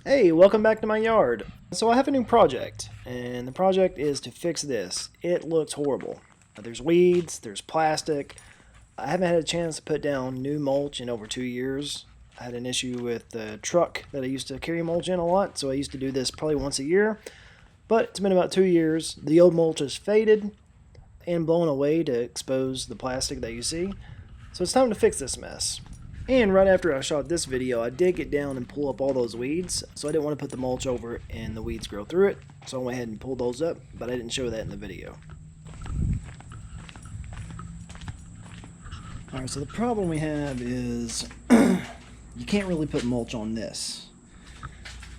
Hey, welcome back to my yard. So I have a new project, and the project is to fix this. It looks horrible. There's weeds, there's plastic. I haven't had a chance to put down new mulch in over 2 years. I had an issue with the truck that I used to carry mulch in a lot, so I used to do this probably once a year. But it's been about 2 years. The old mulch is faded and blown away to expose the plastic that you see. So it's time to fix this mess. And right after I shot this video, I did get down and pull up all those weeds, so I didn't want to put the mulch over and the weeds grow through it, so I went ahead and pulled those up, but I didn't show that in the video. Alright, so the problem we have is you can't really put mulch on this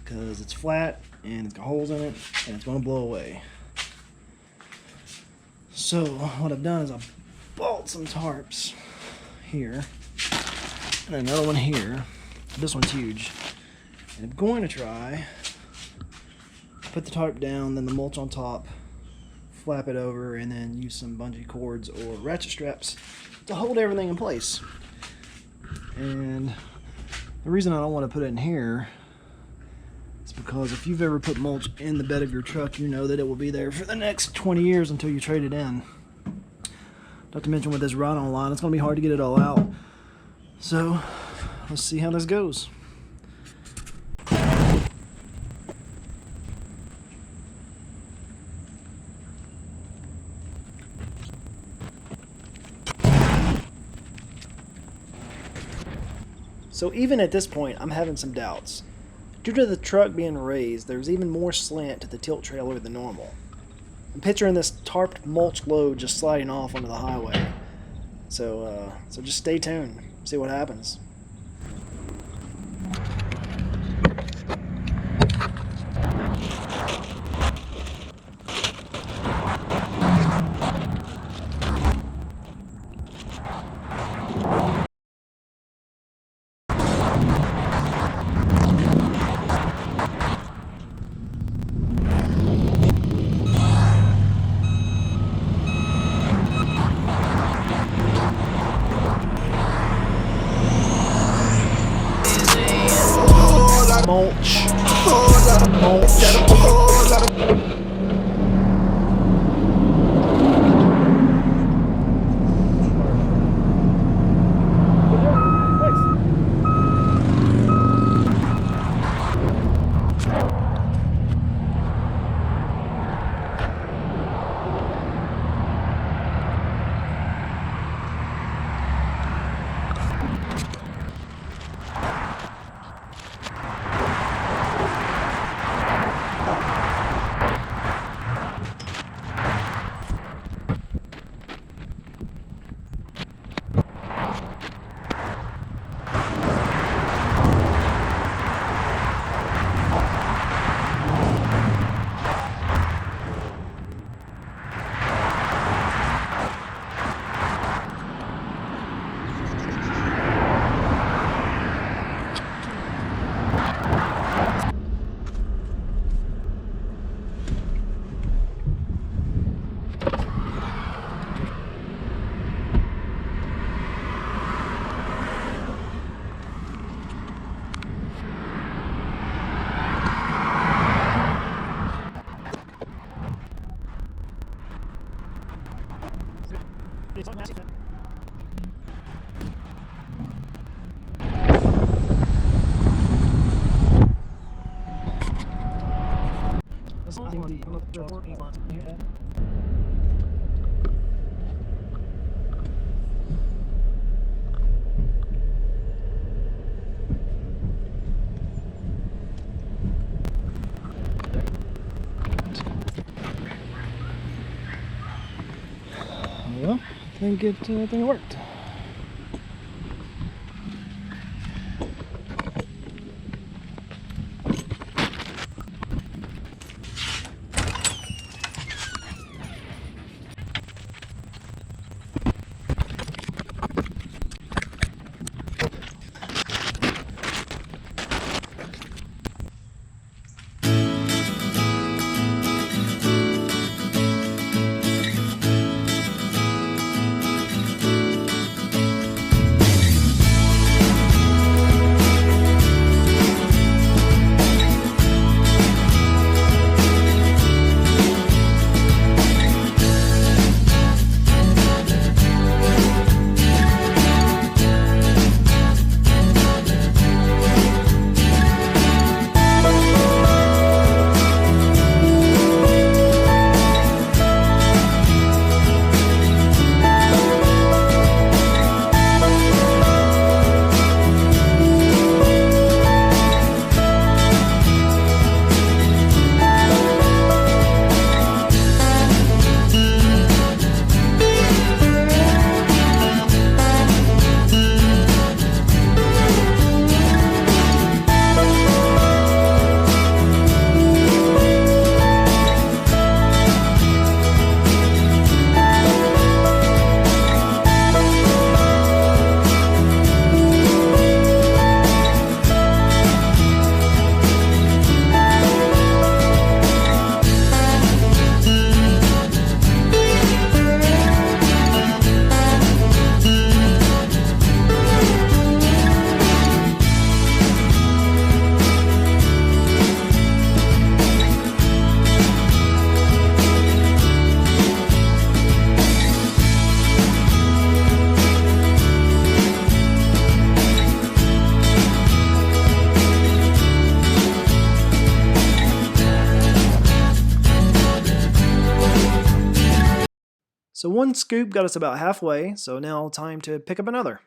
because it's flat and it's got holes in it and it's going to blow away. So what I've done is I've bought some tarps here and another one here. This one's huge. And I'm going to try put the tarp down, then the mulch on top, flap it over, and then use some bungee cords or ratchet straps to hold everything in place. And the reason I don't want to put it in here is because if you've ever put mulch in the bed of your truck, you know that it will be there for the next 20 years until you trade it in. Not to mention with this rod on line, it's going to be hard to get it all out. So, let's see how this goes. So even at this point, I'm having some doubts. Due to the truck being raised, there's even more slant to the tilt trailer than normal. I'm picturing this tarped mulch load just sliding off onto the highway. So just stay tuned. See what happens. Mulch. Well, I think it worked. So one scoop got us about halfway, so now time to pick up another.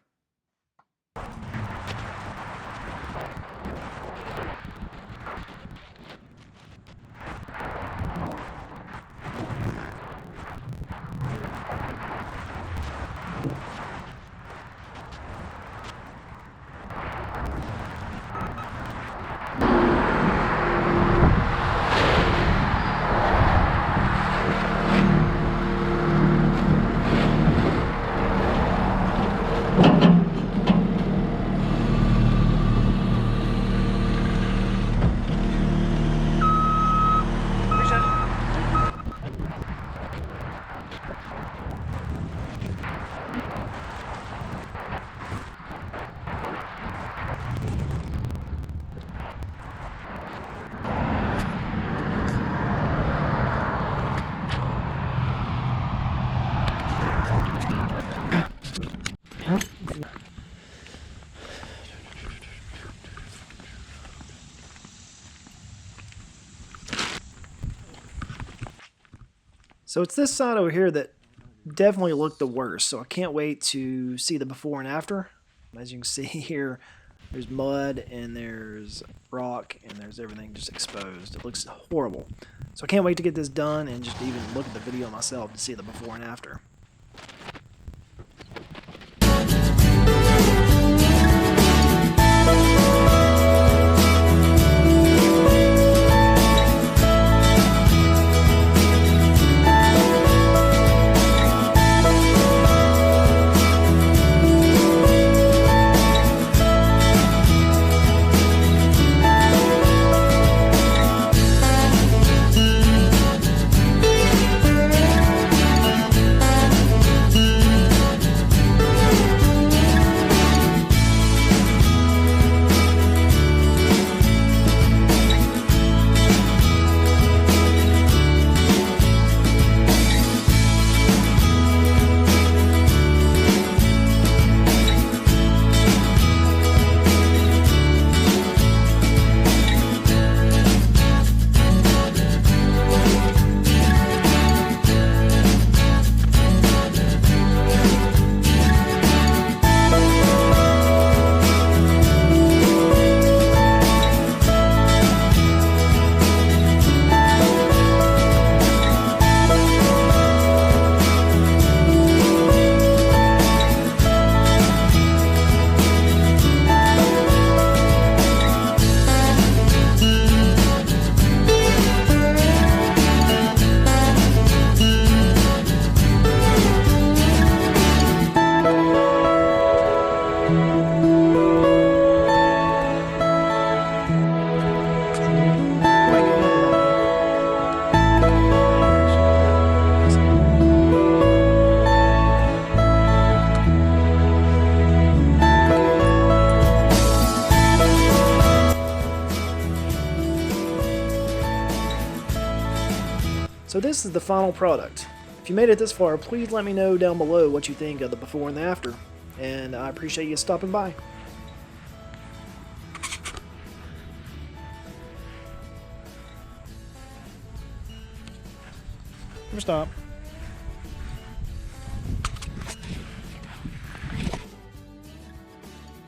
So it's this side over here that definitely looked the worst, so I can't wait to see the before and after. As you can see here, there's mud and there's rock and there's everything just exposed. It looks horrible. So I can't wait to get this done and just even look at the video myself to see the before and after. So this is the final product. If you made it this far, please let me know down below what you think of the before and the after. And I appreciate you stopping by. Stop.